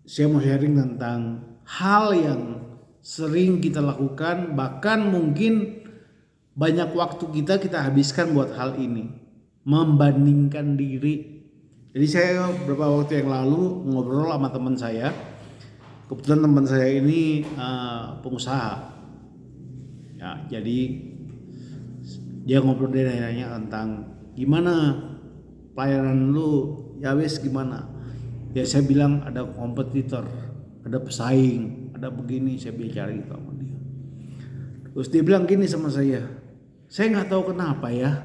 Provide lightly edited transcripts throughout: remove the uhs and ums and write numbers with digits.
saya mau sharing tentang hal yang sering kita lakukan, bahkan mungkin banyak waktu kita habiskan buat hal ini, membandingkan diri. Jadi saya beberapa waktu yang lalu ngobrol sama teman saya. Kebetulan teman saya ini pengusaha. Ya, jadi dia ngobrol, dia nanya tentang gimana pelayanan lu, ya wes gimana. Ya saya bilang ada kompetitor, ada pesaing, ada begini, saya bicara gitu sama dia. Terus dia bilang gini sama saya nggak tahu kenapa ya,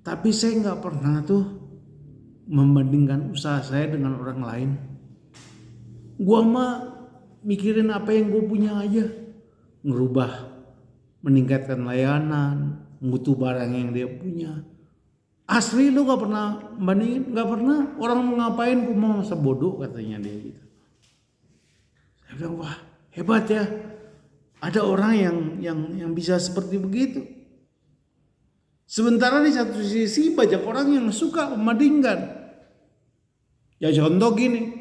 tapi saya nggak pernah tuh membandingkan usaha saya dengan orang lain. Gua mah mikirin apa yang gue punya aja, ngerubah, meningkatkan layanan, mutu barang yang dia punya. Asli lu gak pernah bandingin, gak pernah. Orang mau ngapain gue mau masa bodoh, katanya dia gitu. Saya bilang wah hebat ya, ada orang yang bisa seperti begitu. Sementara di satu sisi banyak orang yang suka membandingkan. Ya contoh gini,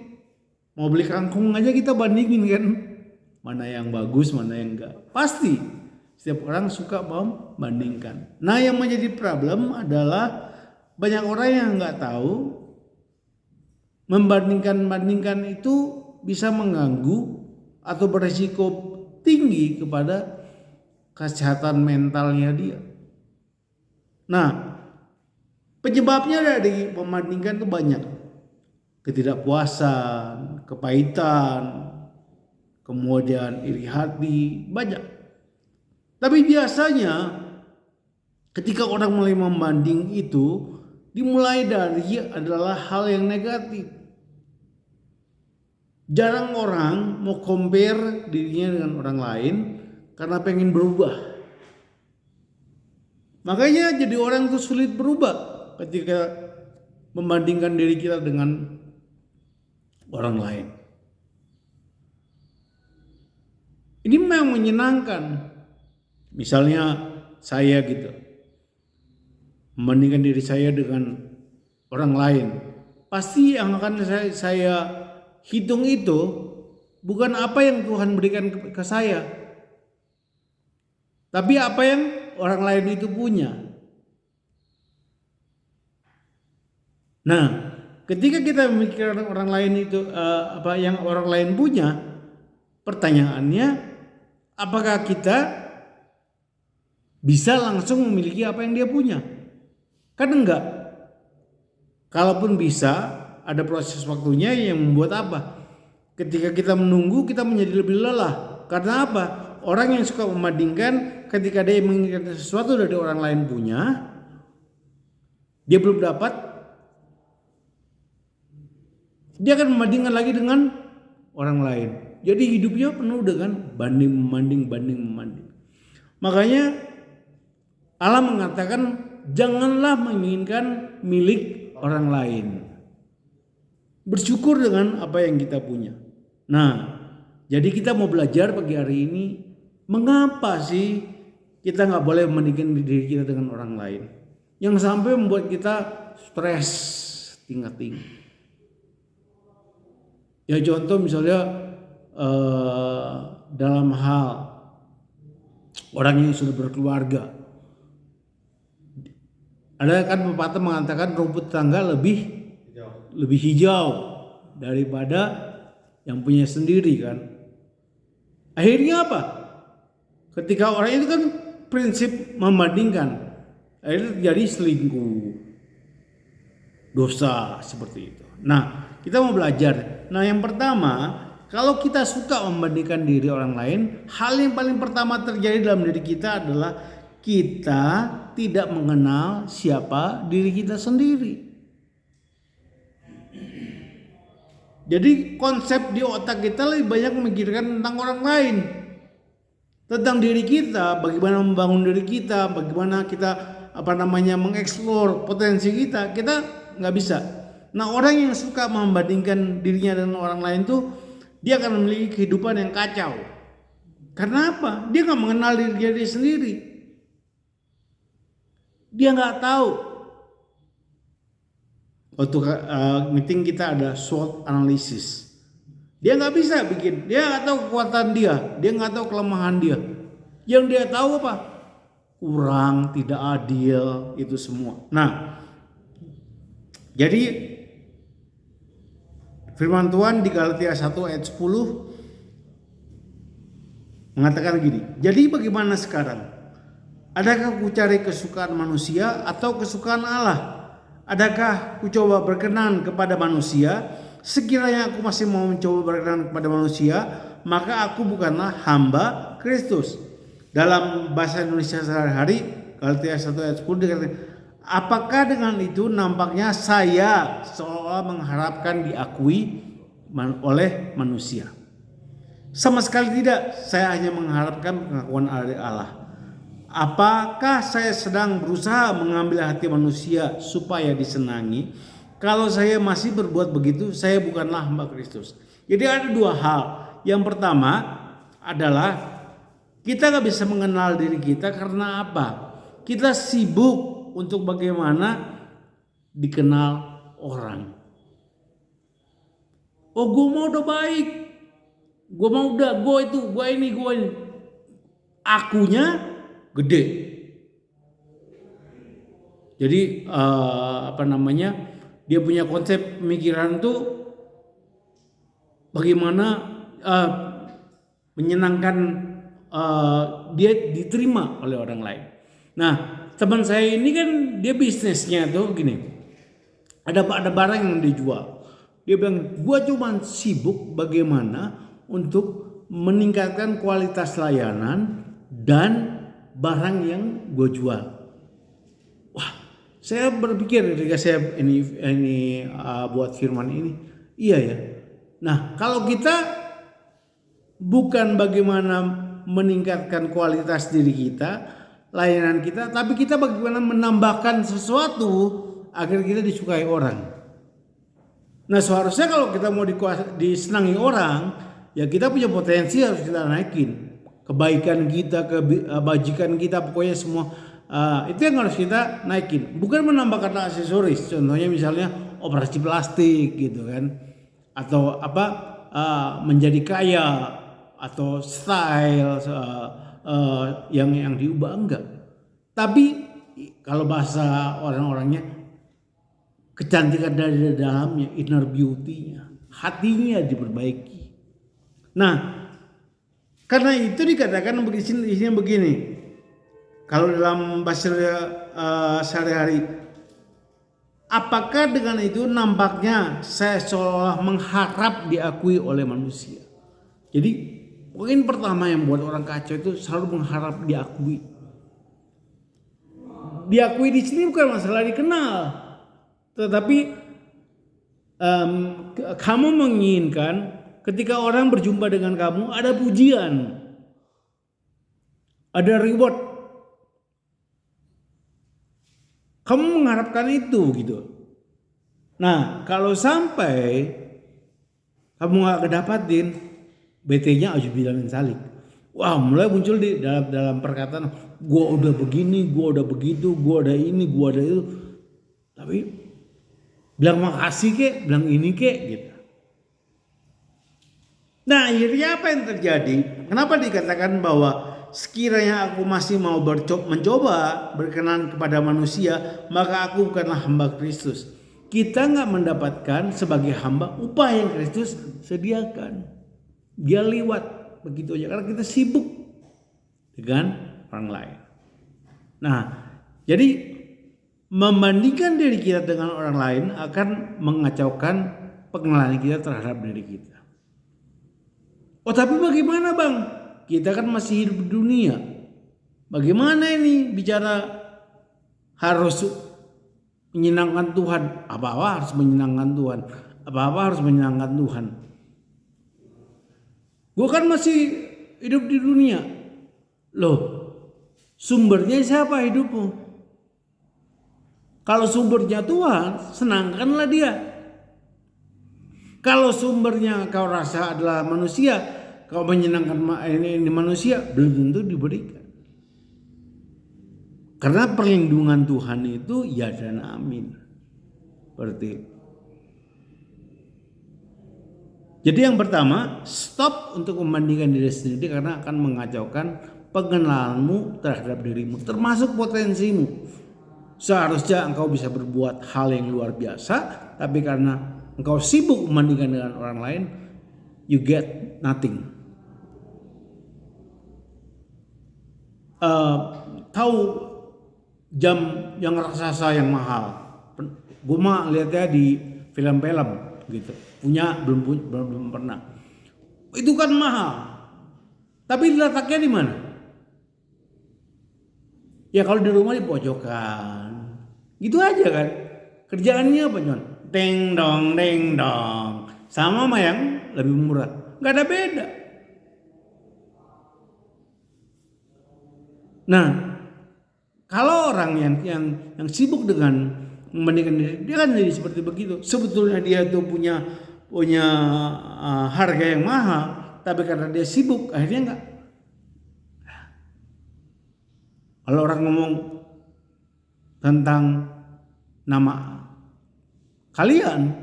mau beli kangkung aja kita bandingin kan, mana yang bagus mana yang enggak. Pasti setiap orang suka membandingkan. Nah yang menjadi problem adalah banyak orang yang nggak tahu membandingkan itu bisa mengganggu atau beresiko tinggi kepada kesehatan mentalnya dia. Nah penyebabnya dari membandingkan itu banyak. Ketidakpuasan, kepahitan, kemudian iri hati, banyak. Tapi biasanya ketika orang mulai membanding itu dimulai dari adalah hal yang negatif. Jarang orang mau compare dirinya dengan orang lain karena pengen berubah. Makanya jadi orang itu sulit berubah ketika membandingkan diri kita dengan orang lain. Ini memang menyenangkan. Misalnya saya gitu, membandingkan diri saya dengan orang lain. Pasti yang akan saya hitung itu bukan apa yang Tuhan berikan ke saya, tapi apa yang orang lain itu punya. Nah, ketika kita memikirkan orang lain itu apa yang orang lain punya, pertanyaannya apakah kita bisa langsung memiliki apa yang dia punya? Kan enggak. Kalaupun bisa, ada proses waktunya yang membuat apa? Ketika kita menunggu, kita menjadi lebih lelah. Karena apa? Orang yang suka membandingkan, ketika dia menginginkan sesuatu dari orang lain punya, dia belum dapat, dia akan membandingkan lagi dengan orang lain. Jadi hidupnya penuh dengan banding. Makanya Allah mengatakan janganlah menginginkan milik orang lain. Bersyukur dengan apa yang kita punya. Nah, jadi kita mau belajar pagi hari ini, mengapa sih kita nggak boleh membandingkan diri kita dengan orang lain, yang sampai membuat kita stres tingkat tinggi. Ya contoh misalnya dalam hal orang yang sudah berkeluarga. Ada kan pepatah mengatakan rumput tetangga lebih hijau daripada yang punya sendiri kan. Akhirnya apa? Ketika orang itu kan prinsip membandingkan, akhirnya terjadi selingkuh, dosa seperti itu. Nah kita mau belajar. Nah yang pertama, kalau kita suka membandingkan diri orang lain, hal yang paling pertama terjadi dalam diri kita adalah kita tidak mengenal siapa diri kita sendiri. Jadi konsep di otak kita lebih banyak memikirkan tentang orang lain, tentang diri kita, bagaimana membangun diri kita, bagaimana kita mengeksplor potensi kita nggak bisa. Nah orang yang suka membandingkan dirinya dengan orang lain tuh dia akan memiliki kehidupan yang kacau. Karena apa? Dia nggak mengenal diri dia sendiri. Dia nggak tahu. Waktu meeting kita ada SWOT analysis. Dia nggak bisa bikin, dia nggak tahu kekuatan dia nggak tahu kelemahan dia. Yang dia tahu apa? Kurang, tidak adil, itu semua. Nah, jadi firman Tuhan di Galatia 1 ayat 10 mengatakan gini, jadi bagaimana sekarang? Adakah ku cari kesukaan manusia atau kesukaan Allah? Adakah ku coba berkenan kepada manusia? Sekiranya aku masih mau mencoba berkenan kepada manusia, maka aku bukanlah hamba Kristus. Dalam bahasa Indonesia sehari-hari, Galatia 1 ayat 10 dikatakan, apakah dengan itu nampaknya saya seolah mengharapkan diakui oleh manusia? Sama sekali tidak, saya hanya mengharapkan pengakuan dari Allah. Apakah saya sedang berusaha mengambil hati manusia supaya disenangi? Kalau saya masih berbuat begitu, saya bukanlah hamba Kristus. Jadi ada dua hal. Yang pertama adalah kita gak bisa mengenal diri kita karena apa? Kita sibuk untuk bagaimana dikenal orang. Oh, gue mau udah baik, gue mau udah, gue itu, gue ini. Akunya gede. Jadi dia punya konsep pemikiran tuh bagaimana menyenangkan dia diterima oleh orang lain. Nah, teman saya ini kan dia bisnisnya tuh gini. Ada barang yang dijual. Dia bilang, gua cuma sibuk bagaimana untuk meningkatkan kualitas layanan dan barang yang gue jual. Wah, saya berpikir ketika saya ini buat firman ini, iya ya. Nah, kalau kita bukan bagaimana meningkatkan kualitas diri kita, layanan kita, tapi kita bagaimana menambahkan sesuatu agar kita disukai orang. Nah, seharusnya kalau kita mau disenangi orang, ya kita punya potensi harus kita naikin. Kebaikan kita, kebajikan kita, pokoknya semua itu yang harus kita naikin. Bukan menambahkan aksesoris, contohnya misalnya operasi plastik gitu kan, atau menjadi kaya, atau style yang diubah, enggak. Tapi kalau bahasa orang-orangnya, kecantikan dari dalamnya, inner beauty-nya, hatinya diperbaiki. Nah, karena itu dikatakan begini. Kalau dalam bahasa sehari-hari, apakah dengan itu nampaknya saya seolah mengharap diakui oleh manusia? Jadi poin pertama yang buat orang kacau itu selalu mengharap diakui. Diakui di sini bukan masalah dikenal, tetapi kamu menginginkan ketika orang berjumpa dengan kamu ada pujian, ada reward. Kamu mengharapkan itu gitu. Nah, kalau sampai kamu gak kedapatin, BT-nya auzubillah min dzalik. Wah, mulai muncul di dalam perkataan, gua udah begini, gua udah begitu, gua udah ini, gua udah itu. Tapi bilang makasih kek, bilang ini kek gitu. Nah, akhirnya apa yang terjadi? Kenapa dikatakan bahwa sekiranya aku masih mau mencoba berkenan kepada manusia, maka aku bukanlah hamba Kristus. Kita nggak mendapatkan sebagai hamba upah yang Kristus sediakan. Dia lewat begitu aja karena kita sibuk dengan orang lain. Nah, jadi membandingkan diri kita dengan orang lain akan mengacaukan pengenalan kita terhadap diri kita. Oh, tapi bagaimana bang? Kita kan masih hidup di dunia. Bagaimana ini bicara harus menyenangkan Tuhan? Apa-apa harus menyenangkan Tuhan. Apa-apa harus menyenangkan Tuhan. Gue kan masih hidup di dunia. Loh, sumbernya siapa hidupmu? Kalau sumbernya Tuhan, senangkanlah dia. Kalau sumbernya kau rasa adalah manusia, kau menyenangkan ini manusia, belum tentu diberikan. Karena perlindungan Tuhan itu ya dan amin. Berarti. Jadi yang pertama, stop untuk membandingkan diri sendiri karena akan mengacaukan pengenalanmu terhadap dirimu, termasuk potensimu. Seharusnya engkau bisa berbuat hal yang luar biasa, tapi karena engkau sibuk membandingkan dengan orang lain, you get nothing. Tahu jam yang raksasa yang mahal? Gue mah lihatnya di film-film gitu. Belum pernah. Itu kan mahal. Tapi letaknya di mana? Ya kalau di rumah di pojokan. Gitu aja kan. Kerjaannya apa cuman? Deng dong. Sama sama yang lebih murah. Gak ada beda. Nah, kalau orang yang sibuk dengan membandingkan diri, dia kan jadi seperti begitu. Sebetulnya dia tuh punya harga yang mahal, tapi karena dia sibuk akhirnya enggak. Kalau orang ngomong tentang nama kalian,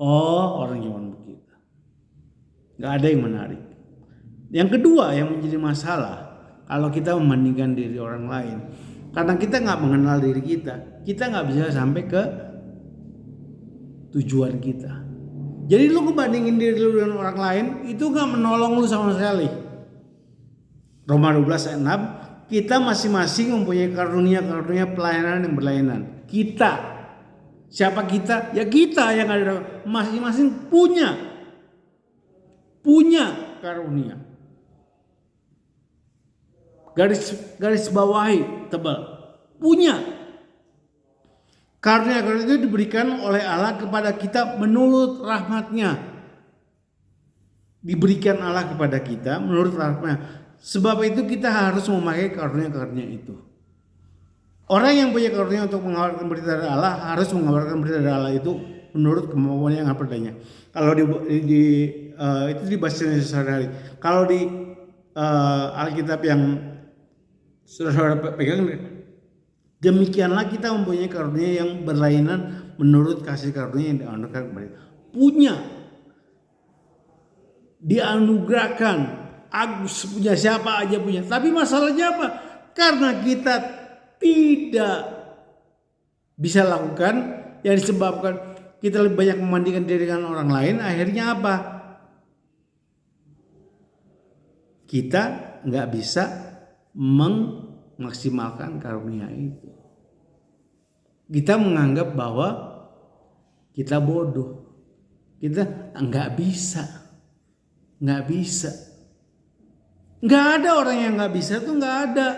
orang cuma begitu, nggak ada yang menarik. Yang kedua yang menjadi masalah kalau kita membandingkan diri orang lain, karena kita nggak mengenal diri kita nggak bisa sampai ke tujuan kita. Jadi lu ngebandingin diri lu dengan orang lain itu nggak menolong lu sama sekali. Roma 12 ayat 6, kita masing-masing mempunyai karunia-karunia pelayanan yang berlainan. Kita, siapa kita? Ya kita yang ada, masing-masing punya karunia. Garis bawahi tebal, punya. Karunia itu diberikan oleh Allah kepada kita menurut rahmatnya. Diberikan Allah kepada kita menurut rahmatnya. Sebab itu kita harus memakai karunia-karunia itu. Orang yang punya karunia untuk mengabarkan berita dari Allah harus mengabarkan berita dari Allah itu menurut kemampuan yang adanya. Kalau itu di bahasa Indonesia sehari-hari. Kalau di Alkitab yang saudara pegang, demikianlah kita mempunyai karunia yang berlainan menurut kasih karunia yang dianugerahkan kepada kita. Punya, dianugerahkan. Agus punya, siapa aja punya. Tapi masalahnya apa? Karena kita tidak bisa lakukan yang disebabkan kita lebih banyak membandingkan diri dengan orang lain. Akhirnya apa? Kita nggak bisa memaksimalkan karunia itu. Kita menganggap bahwa kita bodoh. Kita nggak bisa. Nggak ada orang yang nggak bisa tuh, nggak ada.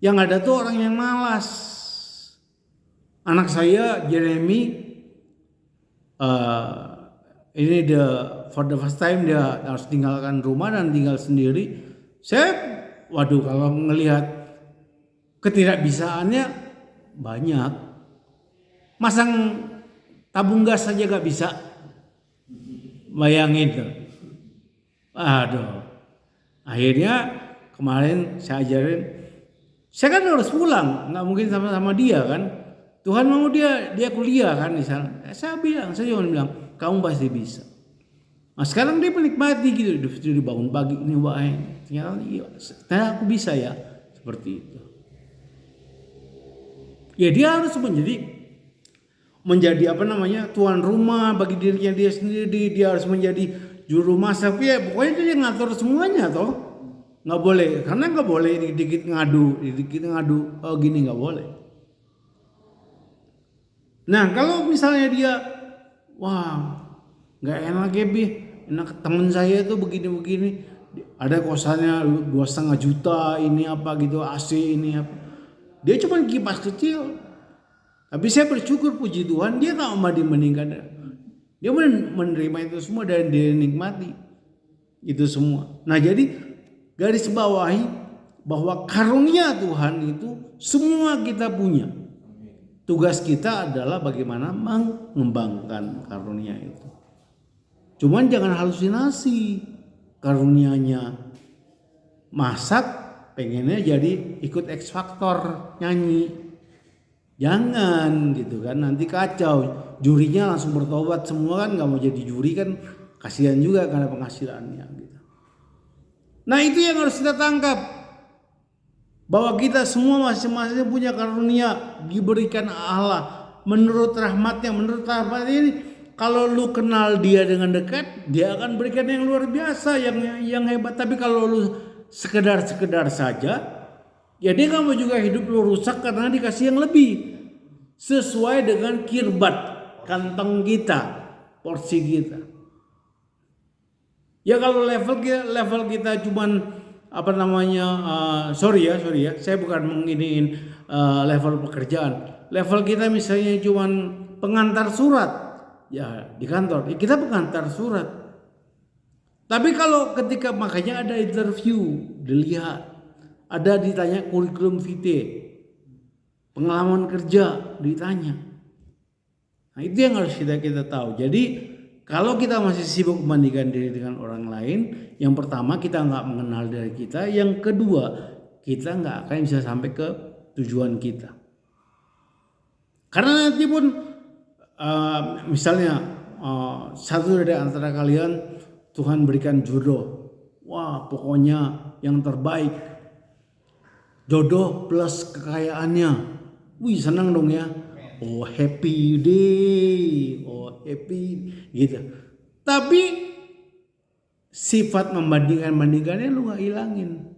Yang ada tuh orang yang malas. Anak saya Jeremy, ini for the first time dia harus tinggalkan rumah dan tinggal sendiri. Kalau ngelihat ketidakbisaannya banyak. Masang tabung gas saja nggak bisa. Bayangin tuh. Aduh. Akhirnya kemarin saya ajarin, saya kan harus pulang, nggak mungkin sama-sama dia kan. Tuhan mau dia kuliah kan di sana. Saya cuma bilang, kamu pasti bisa. Nah sekarang dia menikmati gitu, dia dibangun pagi ini ternyata aku bisa ya, seperti itu. Ya dia harus menjadi tuan rumah bagi dirinya dia sendiri. Dia harus menjadi juru masak, ya pokoknya dia ngatur semuanya toh. Nggak boleh, karena nggak boleh dikit ngadu, gini nggak boleh. Nah kalau misalnya dia, nggak enak ya enak temen saya tuh begini, ada kosannya 2,5 juta, ini apa gitu, AC ini apa, dia cuma kipas kecil. Tapi saya bersyukur, puji Tuhan, dia nggak membandingkan. Dia menerima itu semua dan dia nikmati itu semua. Nah jadi garis bawahi bahwa karunia Tuhan itu semua kita punya. Tugas kita adalah bagaimana mengembangkan karunia itu. Cuman jangan halusinasi karunianya. Masak pengennya jadi ikut X Factor nyanyi. Jangan gitu kan, nanti kacau. Jurinya langsung bertobat semua kan, nggak mau jadi juri kan, kasihan juga karena penghasilannya gitu. Nah itu yang harus kita tangkap, bahwa kita semua masing-masing punya karunia diberikan Allah menurut rahmatnya. Menurut rahmat ini, kalau lu kenal dia dengan dekat, dia akan berikan yang luar biasa, yang hebat. Tapi kalau lu sekedar saja, ya dia kamu juga hidup lu rusak karena dikasih yang lebih sesuai dengan kirbat kantong kita, porsi kita. Ya kalau level kita cuman sorry ya, saya bukan menginiin level pekerjaan. Level kita misalnya cuman pengantar surat, ya di kantor, ya kita pengantar surat. Tapi kalau ketika makanya ada interview, dilihat, ada ditanya kurikulum vitae, pengalaman kerja ditanya. Nah itu yang harus kita tahu. Jadi kalau kita masih sibuk membandingkan diri dengan orang lain, yang pertama kita nggak mengenal diri kita, yang kedua kita nggak akan bisa sampai ke tujuan kita. Karena nanti pun misalnya satu dari antara kalian Tuhan berikan jodoh, wah pokoknya yang terbaik, jodoh plus kekayaannya, wih senang dong ya. Oh happy day, oh happy gitu. Tapi sifat membandingkannya lu gak hilangin.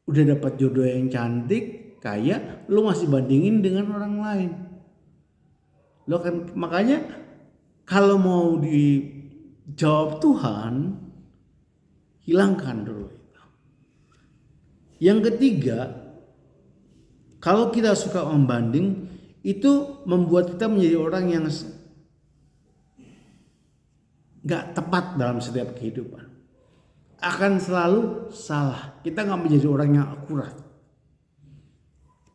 Udah dapat jodoh yang cantik, kaya, lu masih bandingin dengan orang lain. Lo kan makanya kalau mau dijawab Tuhan, hilangkan dulu itu. Yang ketiga, kalau kita suka membanding, itu membuat kita menjadi orang yang gak tepat dalam setiap kehidupan. Akan selalu salah. Kita gak menjadi orang yang akurat.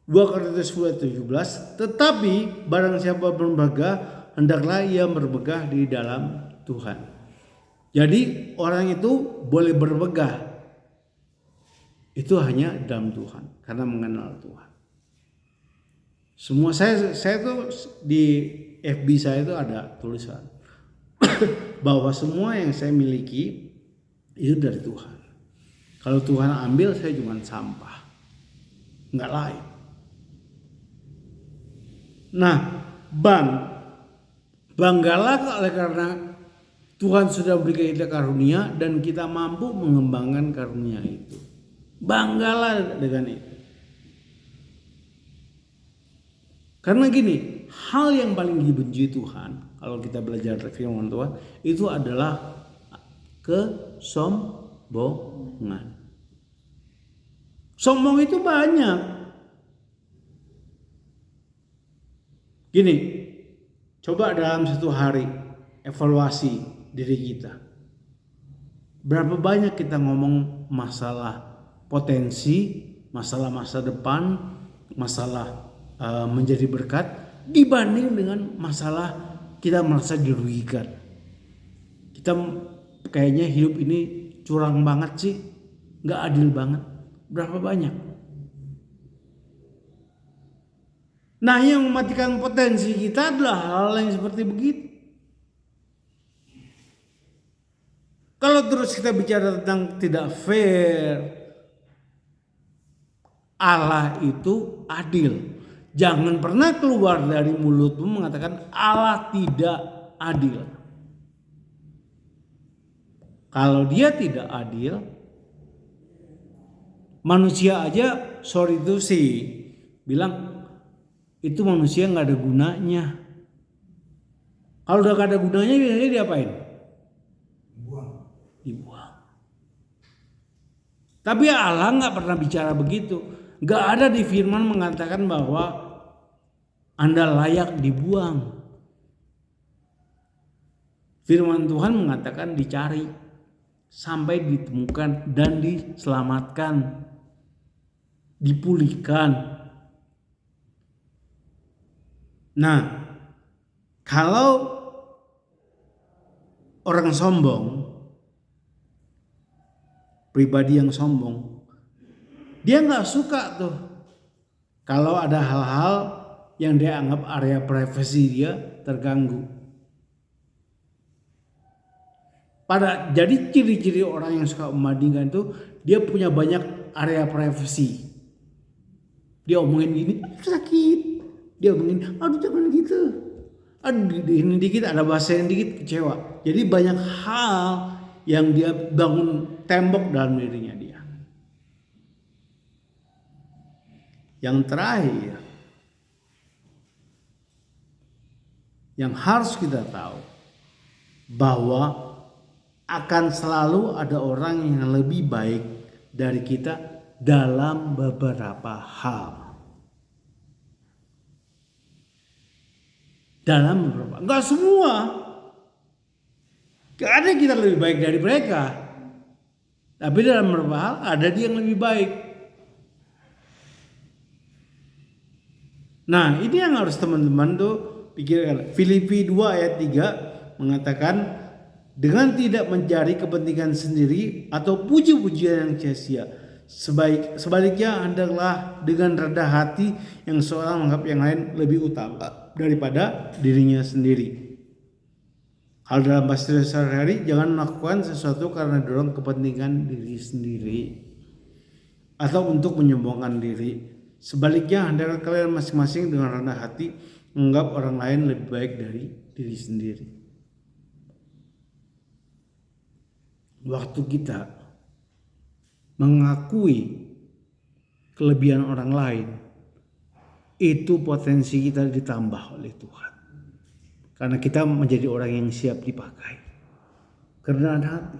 2 Korintus 10:17, tetapi barang siapa bermegah, hendaklah ia bermegah di dalam Tuhan. Jadi orang itu boleh bermegah, itu hanya dalam Tuhan, karena mengenal Tuhan. Semua saya tuh di FB saya itu ada tulisan bahwa semua yang saya miliki itu dari Tuhan. Kalau Tuhan ambil, saya cuma sampah, nggak lain. Nah, banggalah oleh karena Tuhan sudah berikan kita karunia dan kita mampu mengembangkan karunia itu. Banggalah dengan itu. Karena gini, hal yang paling dibenci Tuhan kalau kita belajar firman Tuhan itu adalah kesombongan. Sombong itu banyak. Gini, coba dalam satu hari evaluasi diri kita. Berapa banyak kita ngomong masalah potensi, masalah masa depan, masalah menjadi berkat dibanding dengan masalah kita merasa dirugikan. Kita kayaknya hidup ini curang banget sih, nggak adil banget. Berapa banyak? Nah, yang mematikan potensi kita adalah hal yang seperti begitu. Kalau terus kita bicara tentang tidak fair, Allah itu adil. Jangan pernah keluar dari mulutmu mengatakan Allah tidak adil. Kalau dia tidak adil, manusia aja sorry to say bilang itu manusia nggak ada gunanya. Kalau udah gak ada gunanya biasanya diapain? Dibuang. Tapi Allah nggak pernah bicara begitu. Nggak ada di firman mengatakan bahwa Anda layak dibuang. Firman Tuhan mengatakan dicari sampai ditemukan dan diselamatkan, dipulihkan. Nah, kalau orang sombong, pribadi yang sombong, dia nggak suka tuh kalau ada hal-hal yang dia anggap area privasi dia terganggu. Jadi ciri-ciri orang yang suka membandingkan itu dia punya banyak area privasi. Dia omongin gini, sakit. Dia omongin, aduh jangan gitu. Aduh ini dikit, ada bahasa yang dikit, kecewa. Jadi banyak hal yang dia bangun tembok dalam dirinya dia. Yang terakhir, yang harus kita tahu, bahwa akan selalu ada orang yang lebih baik dari kita dalam beberapa hal. Dalam beberapa, enggak semua. Gak ada yang kita lebih baik dari mereka. Tapi dalam beberapa hal ada dia yang lebih baik. Nah, ini yang harus teman-teman tuh pikirkan. Filipi 2 ayat 3 mengatakan, dengan tidak mencari kepentingan sendiri atau puji-pujian yang sia-sia. Sebaliknya hendaklah dengan rendah hati yang seorang menganggap yang lain lebih utama daripada dirinya sendiri. Hal dalam bahasa sehari-hari, jangan melakukan sesuatu karena dorong kepentingan diri sendiri atau untuk menyombongkan diri. Sebaliknya hendaklah kalian masing-masing dengan rendah hati menganggap orang lain lebih baik dari diri sendiri. Waktu kita mengakui kelebihan orang lain, itu potensi kita ditambah oleh Tuhan. Karena kita menjadi orang yang siap dipakai. Kerendahan hati.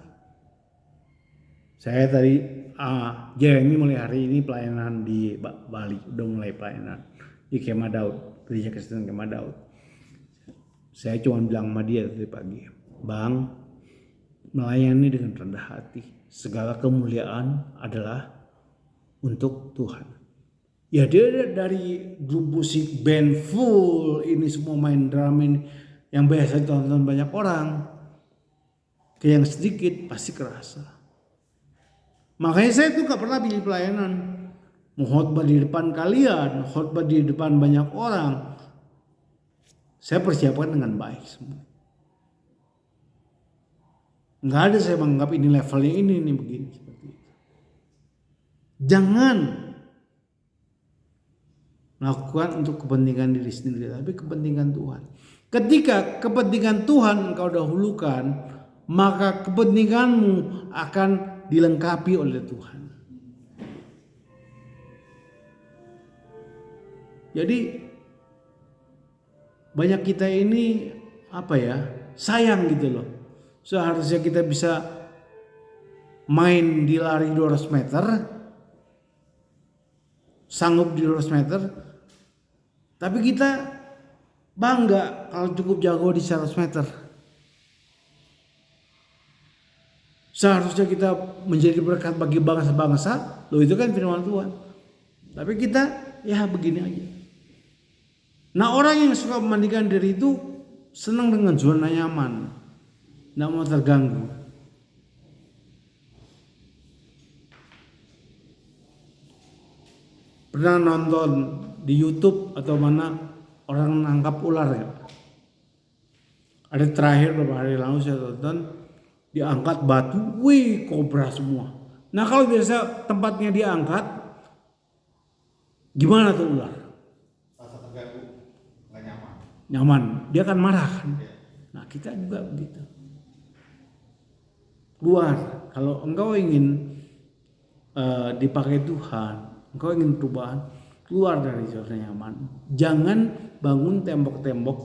Saya tadi, Jeremy mulai hari ini pelayanan di Bali, udah mulai pelayanan di Kemah Daud, Gereja Kristen Kemah Daud. Saya cuma bilang sama dia tadi pagi, Bang, melayani dengan rendah hati. Segala kemuliaan adalah untuk Tuhan. Ya dia dari grup musik band full ini semua main drum ini yang biasa ditonton banyak orang, ke yang sedikit pasti kerasa. Makanya saya tuh gak pernah pilih pelayanan. Mau khotbah di depan kalian, khotbah di depan banyak orang, saya persiapkan dengan baik semua. Nggak ada saya menganggap ini levelnya ini begini seperti itu. Jangan lakukan untuk kepentingan diri sendiri, tapi kepentingan Tuhan. Ketika kepentingan Tuhan engkau dahulukan, maka kepentinganmu akan dilengkapi oleh Tuhan. Jadi banyak kita ini sayang gitu loh. Seharusnya kita bisa main di lari 200 meter, sanggup di 200 meter, tapi kita bangga kalau cukup jago di 100 meter. Seharusnya kita menjadi berkat bagi bangsa-bangsa, loh itu kan firman Tuhan. Tapi kita ya begini aja. Nah, orang yang suka membandingkan diri itu senang dengan zona nyaman, nggak mau terganggu. Pernah nonton di YouTube atau mana orang nangkap ular ya? Ada terakhir beberapa hari lalu saya tonton, diangkat batu, wih kobra semua. Nah kalau biasa tempatnya diangkat, gimana tuh ular? Rasa terganggu, nggak nyaman. Nyaman, dia akan marah kan? Nah kita juga begitu. Keluar, kalau engkau ingin dipakai Tuhan, engkau ingin perubahan, keluar dari zona nyaman. Jangan bangun tembok-tembok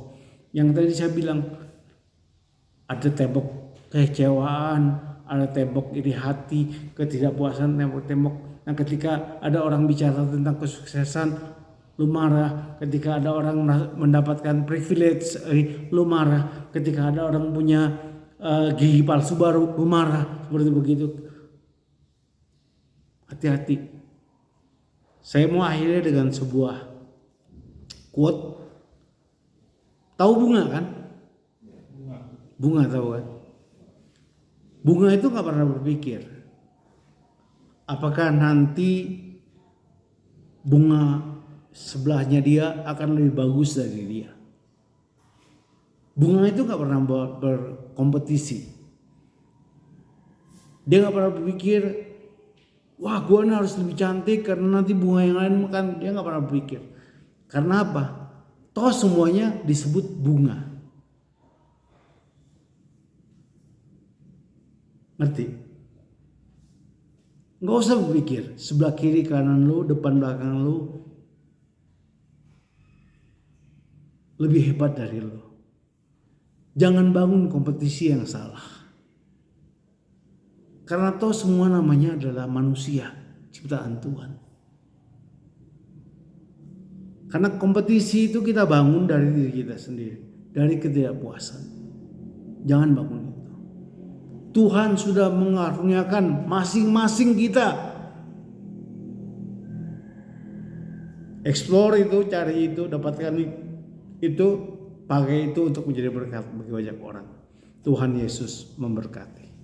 yang tadi saya bilang, ada tembok kekecewaan, ada tembok iri hati, ketidakpuasan, tembok-tembok. Nah ketika ada orang bicara tentang kesuksesan, lu marah. Ketika ada orang mendapatkan privilege, lu marah. Ketika ada orang punya gigi palsu baru, lu marah. Seperti begitu. Hati-hati. Saya mau akhirnya dengan sebuah quote. Tahu bunga kan? Bunga tahu kan? Bunga itu gak pernah berpikir apakah nanti bunga sebelahnya dia akan lebih bagus dari dia. Bunga itu gak pernah berkompetisi. Dia gak pernah berpikir, wah gue harus lebih cantik karena nanti bunga yang lain makan. Dia gak pernah berpikir. Karena apa? Toh semuanya disebut bunga. Ngerti? Gak usah berpikir sebelah kiri kanan lu, depan belakang lu lebih hebat dari lu. Jangan bangun kompetisi yang salah. Karena toh semua namanya adalah manusia, ciptaan Tuhan. Karena kompetisi itu kita bangun dari diri kita sendiri, dari ketidakpuasan. Jangan bangun itu. Tuhan sudah mengaruniakan masing-masing kita. Explore itu, cari itu, dapatkan itu, pakai itu untuk menjadi berkat bagi banyak orang. Tuhan Yesus memberkati.